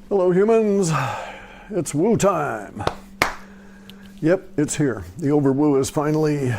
Hello humans, it's WooTyme. Yep, it's here. The overwoo has finally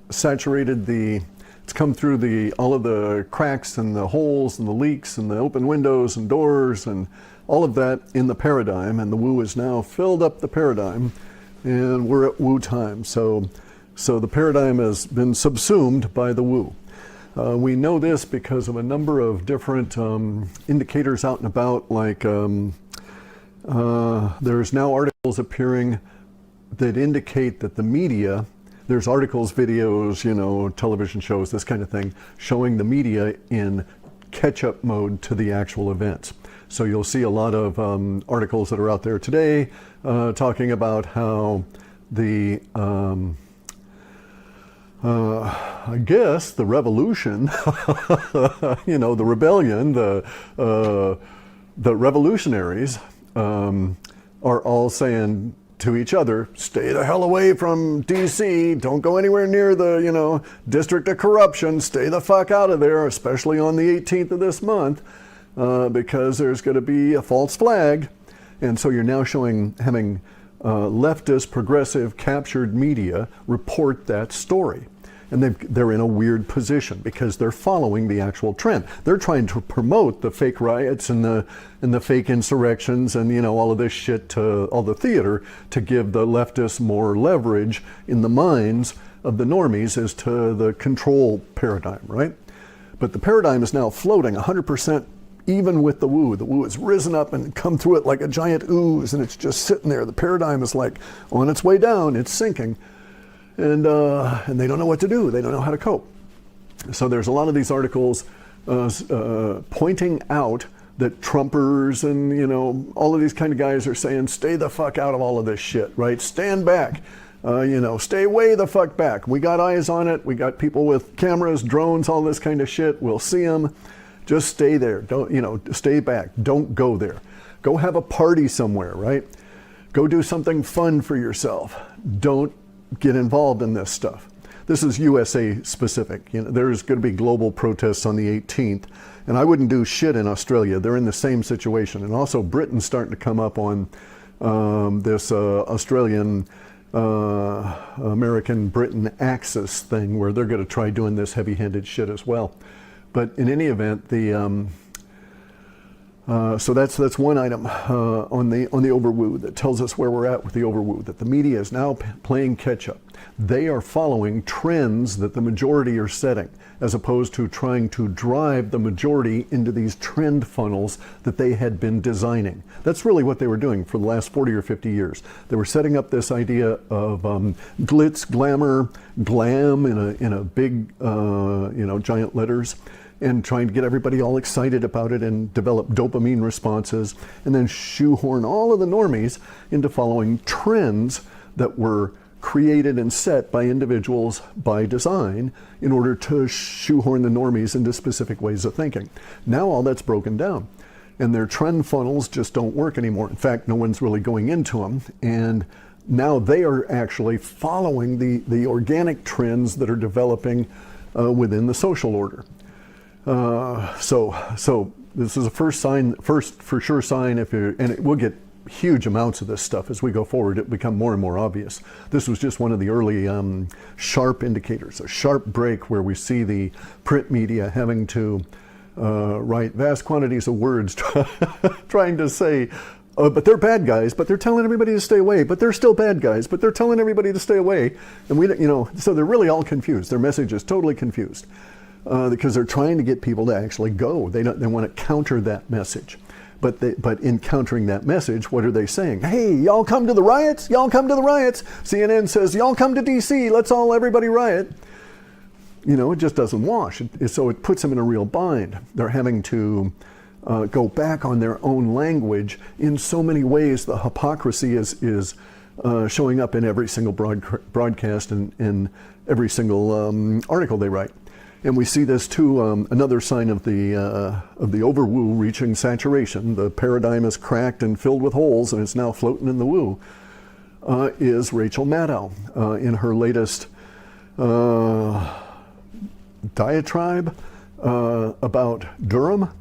saturated it's come through all of the cracks and the holes and the leaks and the open windows and doors and all of that in the paradigm, and the woo has now filled up the paradigm, and we're at WooTyme. So the paradigm has been subsumed by the woo. We know this because of a number of different indicators out and about, like there's now articles appearing that indicate that the media, there's articles, videos, television shows, this kind of thing, showing the media in catch-up mode to the actual events. So you'll see a lot of articles that are out there today talking about how I guess the revolution, the rebellion, the revolutionaries are all saying to each other, stay the hell away from DC, don't go anywhere near the, district of corruption, stay the fuck out of there, especially on the 18th of this month, because there's going to be a false flag. And so you're now having leftist, progressive, captured media report that story. And they're in a weird position because they're following the actual trend. They're trying to promote the fake riots and the fake insurrections and all of this shit to all the theater to give the leftists more leverage in the minds of the normies as to the control paradigm, right? But the paradigm is now floating 100% even with the woo. The woo has risen up and come through it like a giant ooze, and it's just sitting there. The paradigm is like on its way down, it's sinking. And they don't know what to do. They don't know how to cope. So there's a lot of these articles pointing out that Trumpers and all of these kind of guys are saying, stay the fuck out of all of this shit, right? Stand back, stay way the fuck back. We got eyes on it. We got people with cameras, drones, all this kind of shit. We'll see them. Just stay there. Don't, stay back. Don't go there. Go have a party somewhere, right? Go do something fun for yourself. Don't get involved in this stuff. This is USA specific. There's going to be global protests on the 18th, and I wouldn't do shit in Australia. They're in the same situation. And also Britain's starting to come up on this Australian American Britain axis thing where they're going to try doing this heavy-handed shit as well. But in any event, so that's one item on the overwoo that tells us where we're at with the overwoo, that the media is now playing catch up. They are following trends that the majority are setting, as opposed to trying to drive the majority into these trend funnels that they had been designing. That's really what they were doing for the last 40 or 50 years. They were setting up this idea of glitz, glamour, glam in a big, giant letters, and trying to get everybody all excited about it and develop dopamine responses, and then shoehorn all of the normies into following trends that were created and set by individuals by design in order to shoehorn the normies into specific ways of thinking. Now all that's broken down, and their trend funnels just don't work anymore. In fact, no one's really going into them, and now they are actually following the organic trends that are developing within the social order. So this is a first for sure sign, and we'll get huge amounts of this stuff as we go forward. It become more and more obvious. This was just one of the early sharp indicators, a sharp break where we see the print media having to write vast quantities of words trying to say, but they're bad guys, but they're telling everybody to stay away, but they're still bad guys, but they're telling everybody to stay away. And so they're really all confused. Their message is totally confused. Because they're trying to get people to actually go. They want to counter that message. But in countering that message, what are they saying? Hey, y'all come to the riots? Y'all come to the riots. CNN says, y'all come to DC. Everybody riot. It just doesn't wash. So it puts them in a real bind. They're having to go back on their own language in so many ways. The hypocrisy is showing up in every single broadcast and in every single article they write. And we see this too, another sign of the overwoo reaching saturation. The paradigm is cracked and filled with holes, and it's now floating in the woo, is Rachel Maddow in her latest diatribe about Durham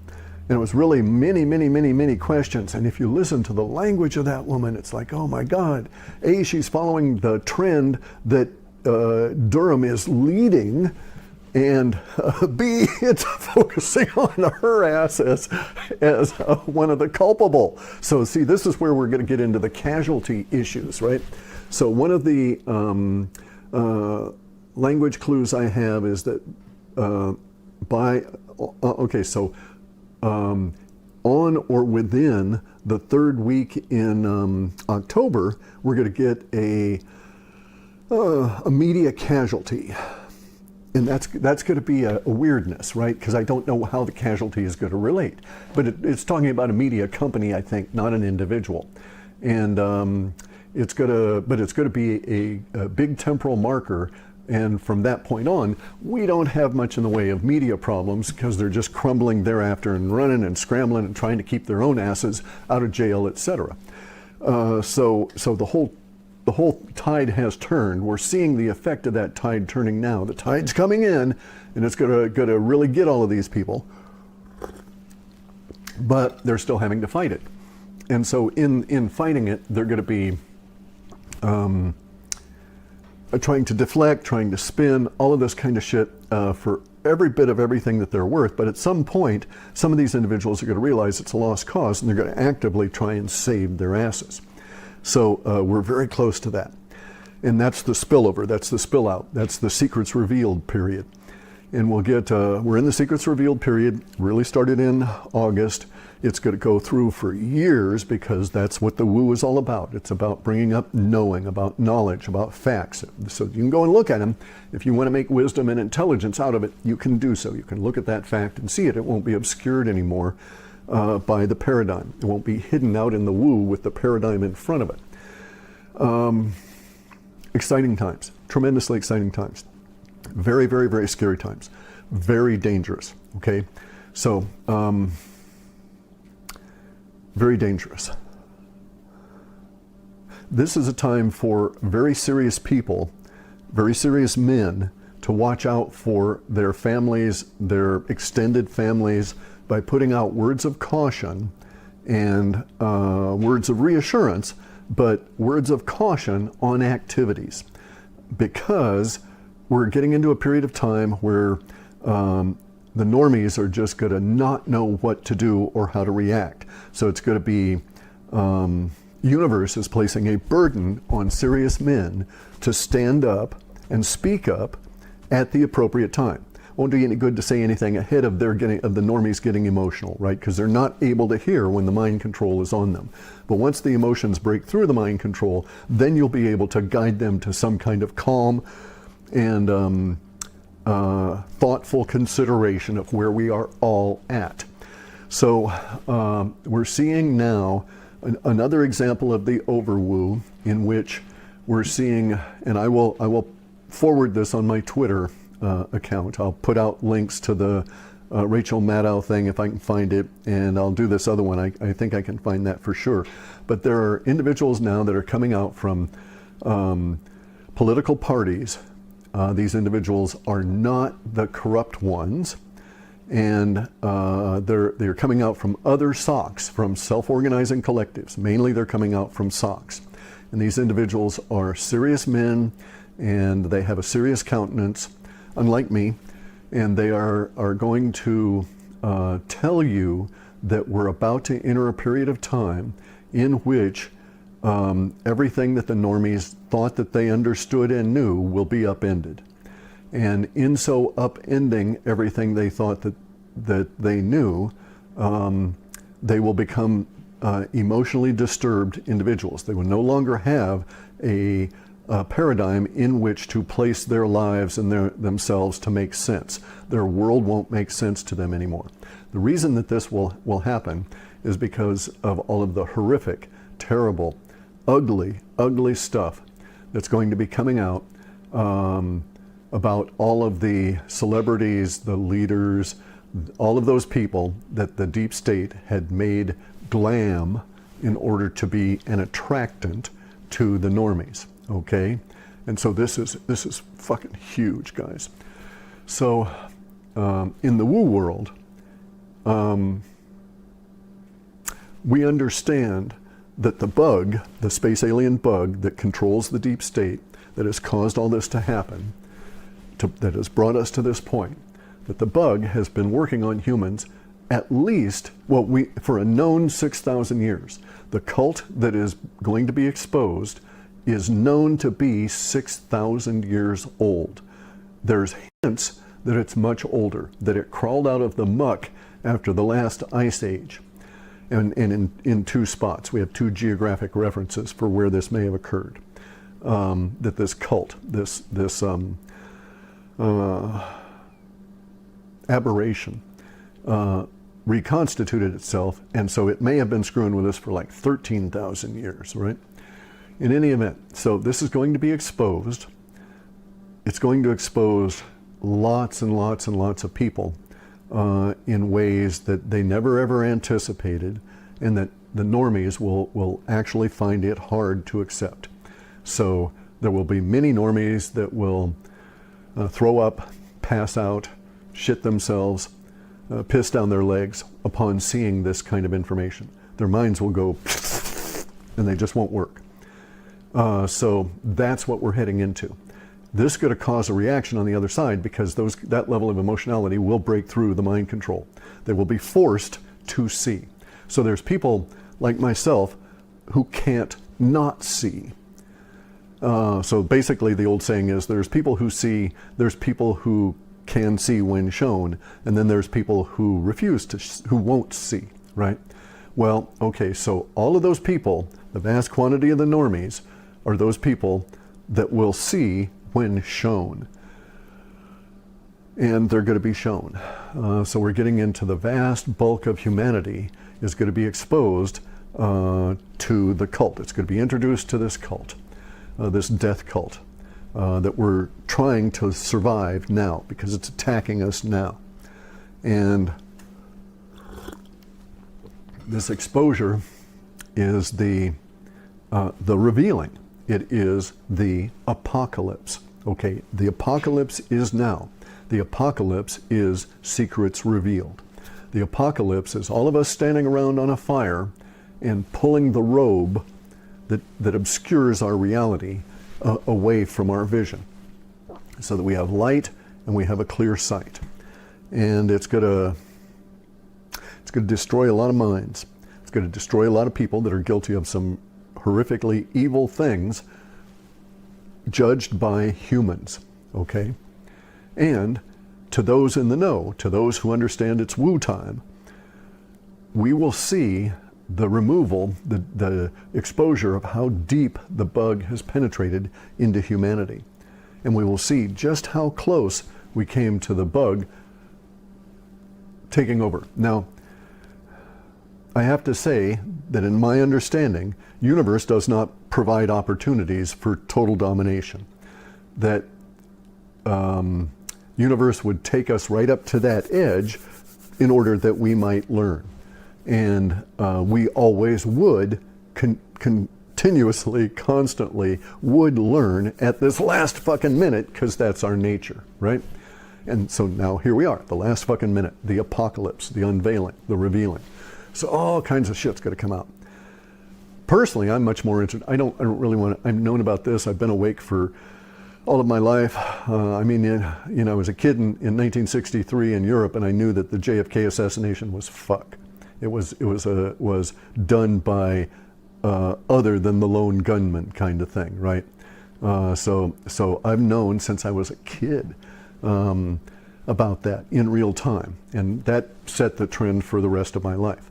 And it was really many, many, many, many questions. And if you listen to the language of that woman, it's like, oh my God. A, she's following the trend that Durham is leading, and B, it's focusing on her ass as one of the culpable. So see, this is where we're going to get into the casualty issues, right? So one of the language clues I have is that on or within the third week in October, we're going to get a media casualty. And that's going to be a weirdness, right? Because I don't know how the casualty is going to relate. But it's talking about a media company, I think, not an individual. And it's going to be a big temporal marker. And from that point on, we don't have much in the way of media problems because they're just crumbling thereafter and running and scrambling and trying to keep their own asses out of jail, etc. So the whole tide has turned. We're seeing the effect of that tide turning now. The tide's coming in, and it's going to really get all of these people. But they're still having to fight it. And so in fighting it, they're going to be trying to deflect, trying to spin, all of this kind of shit for every bit of everything that they're worth. But at some point, some of these individuals are going to realize it's a lost cause, and they're going to actively try and save their asses. So we're very close to that. And that's the spillover, that's the spill out, that's the secrets revealed period. And we'll get, we're in the secrets revealed period, really started in August. It's going to go through for years because that's what the woo is all about. It's about bringing up knowing, about knowledge, about facts. So you can go and look at them. If you want to make wisdom and intelligence out of it, you can do so. You can look at that fact and see it. It won't be obscured anymore by the paradigm. It won't be hidden out in the woo with the paradigm in front of it. Exciting times, tremendously exciting times. Very, very, very scary times. Very dangerous, okay? So, very dangerous. This is a time for very serious people, very serious men, to watch out for their families, their extended families, by putting out words of caution and words of reassurance, but words of caution on activities. Because we're getting into a period of time where the normies are just going to not know what to do or how to react. So it's going to be, universe is placing a burden on serious men to stand up and speak up at the appropriate time. Won't do you any good to say anything ahead of the normies getting emotional, right? Because they're not able to hear when the mind control is on them. But once the emotions break through the mind control, then you'll be able to guide them to some kind of calm and thoughtful consideration of where we are all at. So we're seeing now another example of the overwoo, in which we're seeing, and I will forward this on my Twitter account. I'll put out links to the Rachel Maddow thing if I can find it, and I'll do this other one. I think I can find that for sure. But there are individuals now that are coming out from political parties. These individuals are not the corrupt ones, and they're coming out from other SOCs, from self-organizing collectives. Mainly they're coming out from SOCs. And these individuals are serious men, and they have a serious countenance, unlike me, and they are going to tell you that we're about to enter a period of time in which everything that the normies thought that they understood and knew will be upended. And in so upending everything they thought that they knew, they will become emotionally disturbed individuals. They will no longer have a paradigm in which to place their lives and themselves to make sense. Their world won't make sense to them anymore. The reason that this will happen is because of all of the horrific, terrible, ugly stuff that's going to be coming out about all of the celebrities, the leaders, all of those people that the deep state had made glam in order to be an attractant to the normies. Okay, and so this is fucking huge, guys. So in the woo world, we understand that the bug, the space alien bug that controls the deep state, that has caused all this to happen, that has brought us to this point, that the bug has been working on humans at least, well, for a known 6,000 years. The cult that is going to be exposed is known to be 6,000 years old. There's hints that it's much older, that it crawled out of the muck after the last ice age. And in two spots, we have two geographic references for where this may have occurred. That this cult, this aberration, reconstituted itself, and so it may have been screwing with us for like 13,000 years, right? In any event, so this is going to be exposed. It's going to expose lots and lots and lots of people in ways that they never ever anticipated, and that the normies will actually find it hard to accept. So there will be many normies that will throw up, pass out, shit themselves, piss down their legs upon seeing this kind of information. Their minds will go and they just won't work. So that's what we're heading into. This is going to cause a reaction on the other side, because that level of emotionality will break through the mind control. They will be forced to see. So there's people like myself who can't not see. So basically the old saying is, there's people who see, there's people who can see when shown, and then there's people who refuse to, who won't see, right? Well, okay, so all of those people, the vast quantity of the normies, are those people that will see when shown. And they're going to be shown. So we're getting into the vast bulk of humanity is going to be exposed to the cult. It's going to be introduced to this cult, this death cult. That we're trying to survive now, because it's attacking us now. And this exposure is the revealing. It is the apocalypse. Okay, the apocalypse is now. The apocalypse is secrets revealed. The apocalypse is all of us standing around on a fire and pulling the robe that obscures our reality away from our vision, so that we have light and we have a clear sight. And it's going to destroy a lot of minds. It's going to destroy a lot of people that are guilty of some horrifically evil things judged by humans, okay? And to those in the know, to those who understand it's WooTyme, we will see the removal, the exposure of how deep the bug has penetrated into humanity. And we will see just how close we came to the bug taking over. Now, I have to say that in my understanding, universe does not provide opportunities for total domination. That universe would take us right up to that edge in order that we might learn. And we always would continuously, constantly would learn at this last fucking minute, because that's our nature, right? And so now here we are, the last fucking minute, the apocalypse, the unveiling, the revealing. So all kinds of shit's going to come out. Personally, I'm much more interested. I don't really want to. I've known about this. I've been awake for all of my life. I mean, you know, I was a kid in 1963 in Europe, and I knew that the JFK assassination was fuck. It was done by other than the lone gunman kind of thing, right? So I've known since I was a kid about that in real time, and that set the trend for the rest of my life.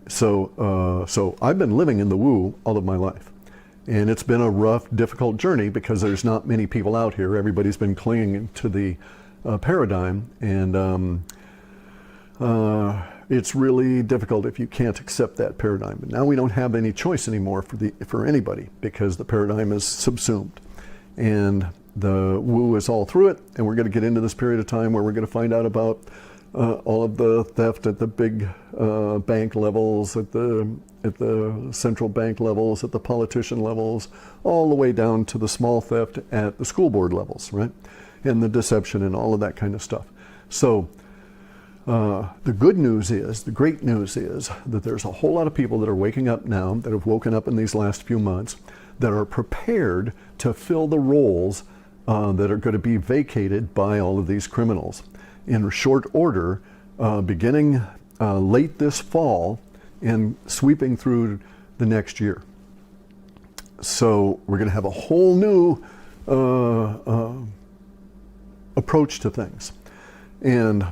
So I've been living in the woo all of my life, and it's been a rough, difficult journey, because there's not many people out here. Everybody's been clinging to the paradigm, and it's really difficult if you can't accept that paradigm. But now we don't have any choice anymore for anybody, because the paradigm is subsumed, and the woo is all through it. And we're going to get into this period of time where we're going to find out about all of the theft at the big bank levels, at the central bank levels, at the politician levels, all the way down to the small theft at the school board levels, right? And the deception and all of that kind of stuff. So The good news is, the great news is that there's a whole lot of people that are waking up now, that have woken up in these last few months, that are prepared to fill the roles that are going to be vacated by all of these criminals. In short order, beginning late this fall and sweeping through the next year. So we're going to have a whole new approach to things. And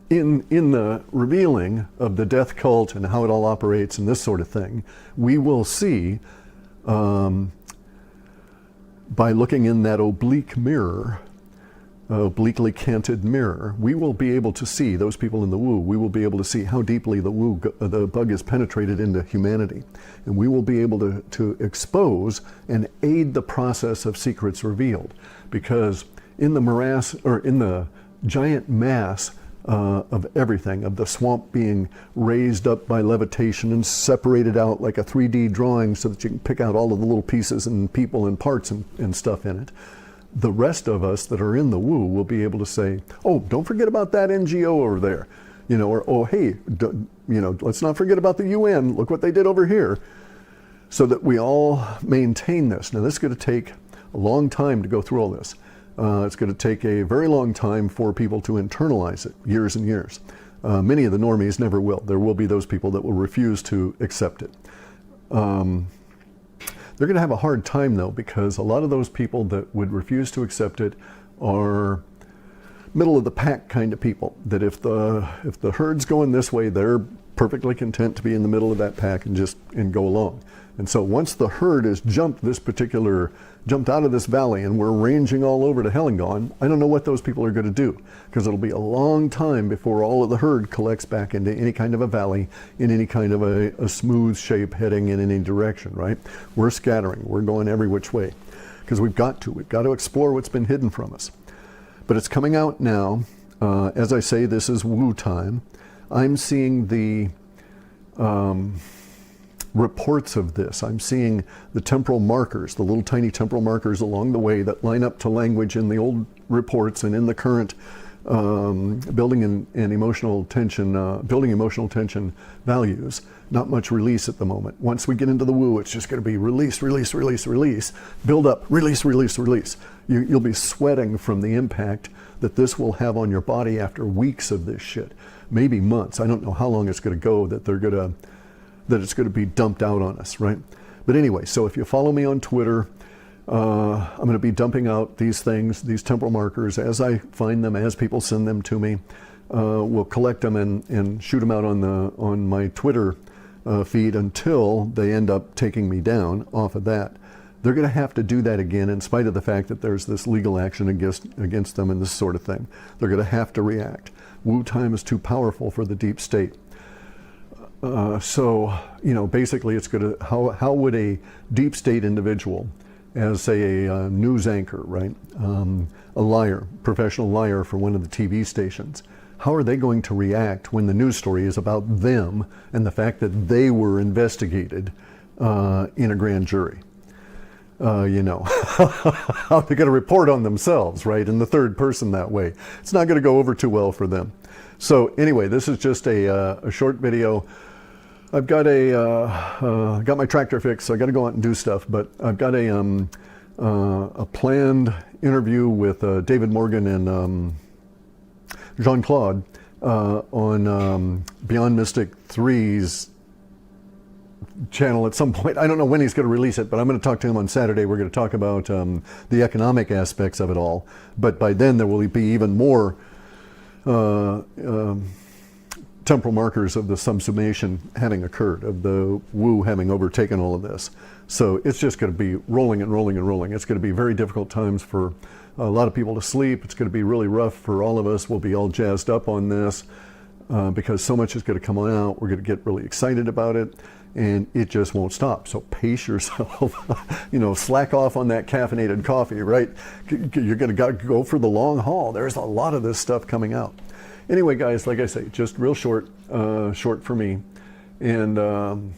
in the revealing of the death cult and how it all operates and this sort of thing, we will see, by looking in that oblique mirror, obliquely canted mirror, we will be able to see, those people in the woo, we will be able to see how deeply the bug has penetrated into humanity. And we will be able to expose and aid the process of secrets revealed. Because in the morass, or in the giant mass of everything, of the swamp being raised up by levitation and separated out like a 3D drawing so that you can pick out all of the little pieces and people and parts and stuff in it, the rest of us that are in the woo will be able to say, oh, don't forget about that NGO over there, you know, or oh, hey, let's not forget about the UN, look what they did over here, so that we all maintain this. Now, this is going to take a long time to go through all this. It's going to take a very long time for people to internalize it, years and years. Many of the normies never will. There will be those people that will refuse to accept it. They're going to have a hard time, though, because a lot of those people that would refuse to accept it are middle of the pack kind of people, that if the herd's going this way, they're perfectly content to be in the middle of that pack and go along. And so once the herd has jumped out of this valley and we're ranging all over to hell and gone, I don't know what those people are going to do, because it'll be a long time before all of the herd collects back into any kind of a valley, in any kind of a smooth shape heading in any direction, right? We're scattering, we're going every which way, because we've got to explore what's been hidden from us. But it's coming out now. As I say, this is WooTyme. I'm seeing the reports of this. I'm seeing the temporal markers, the little tiny temporal markers along the way that line up to language in the old reports and in the current building emotional tension values. Not much release at the moment. Once we get into the woo, it's just going to be release, release, release, release, build up, release, release, release. You'll be sweating from the impact that this will have on your body after weeks of this shit, maybe months. I don't know how long it's going to go that it's going to be dumped out on us, right? But anyway, so if you follow me on Twitter, I'm going to be dumping out these things, these temporal markers, as I find them, as people send them to me. We'll collect them and shoot them out on my Twitter feed until they end up taking me down off of that. They're going to have to do that again, in spite of the fact that there's this legal action against them and this sort of thing. They're going to have to react. WooTyme is too powerful for the deep state. So, basically it's going to, how would a deep state individual, as say a news anchor, right? A liar, professional liar for one of the TV stations, how are they going to react when the news story is about them and the fact that they were investigated in a grand jury? How they're going to report on themselves, right? In the third person that way. It's not going to go over too well for them. So anyway, this is just a short video. I've got got my tractor fixed, so I got to go out and do stuff. But I've got a planned interview with David Morgan and Jean-Claude on Beyond Mystic 3's channel at some point. I don't know when he's going to release it, but I'm going to talk to him on Saturday. We're going to talk about the economic aspects of it all. But by then there will be even more temporal markers of the subsumation having occurred, of the woo having overtaken all of this. So it's just going to be rolling and rolling and rolling. It's going to be very difficult times for a lot of people to sleep. It's going to be really rough for all of us. We'll be all jazzed up on this because so much is going to come out. We're going to get really excited about it, and it just won't stop. So pace yourself, slack off on that caffeinated coffee, right? You're going to go for the long haul. There's a lot of this stuff coming out. Anyway, guys, like I say, just real short for me. And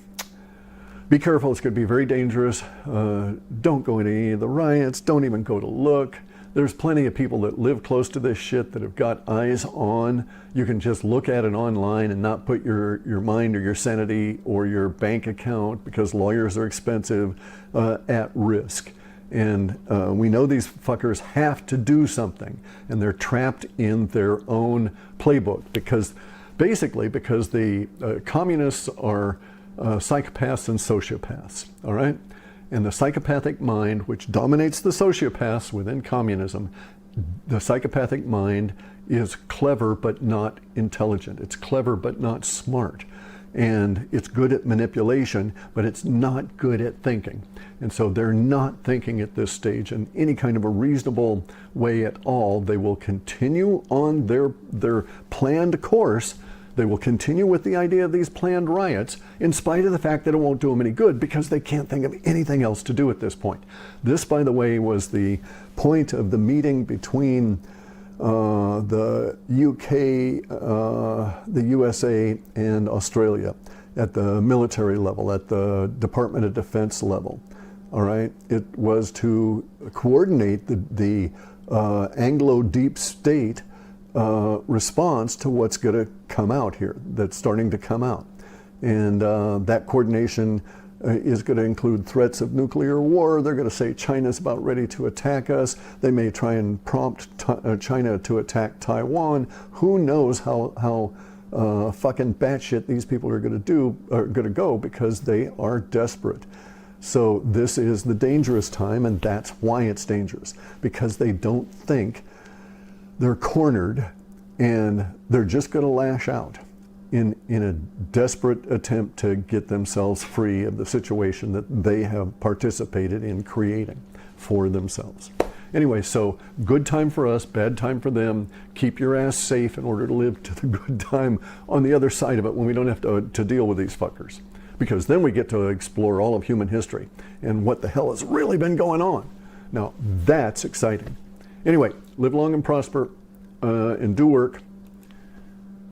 be careful, it's going to be very dangerous. Don't go into any of the riots. Don't even go to look. There's plenty of people that live close to this shit that have got eyes on. You can just look at it online and not put your mind or your sanity or your bank account, because lawyers are expensive, at risk. And we know these fuckers have to do something, and they're trapped in their own playbook, because basically because the communists are psychopaths and sociopaths, all right? And the psychopathic mind, which dominates the sociopaths within communism, the psychopathic mind is clever but not intelligent. It's clever but not smart. And it's good at manipulation, but it's not good at thinking. And so they're not thinking at this stage in any kind of a reasonable way at all. They will continue on their planned course. They will continue with the idea of these planned riots, in spite of the fact that it won't do them any good, because they can't think of anything else to do at this point. This, by the way, was the point of the meeting between the UK, the USA, and Australia at the military level, at the Department of Defense level. All right, it was to coordinate the Anglo deep state response to what's going to come out here, that's starting to come out. And that coordination is going to include threats of nuclear war. They're going to say China's about ready to attack us. They may try and prompt China to attack Taiwan. Who knows how fucking batshit these people are going to go, because they are desperate. So this is the dangerous time, and that's why it's dangerous, because they don't think. They're cornered, and they're just going to lash out in a desperate attempt to get themselves free of the situation that they have participated in creating for themselves. Anyway, so good time for us, bad time for them. Keep your ass safe in order to live to the good time on the other side of it, when we don't have to deal with these fuckers. Because then we get to explore all of human history and what the hell has really been going on. Now, that's exciting. Anyway, live long and prosper, and do work.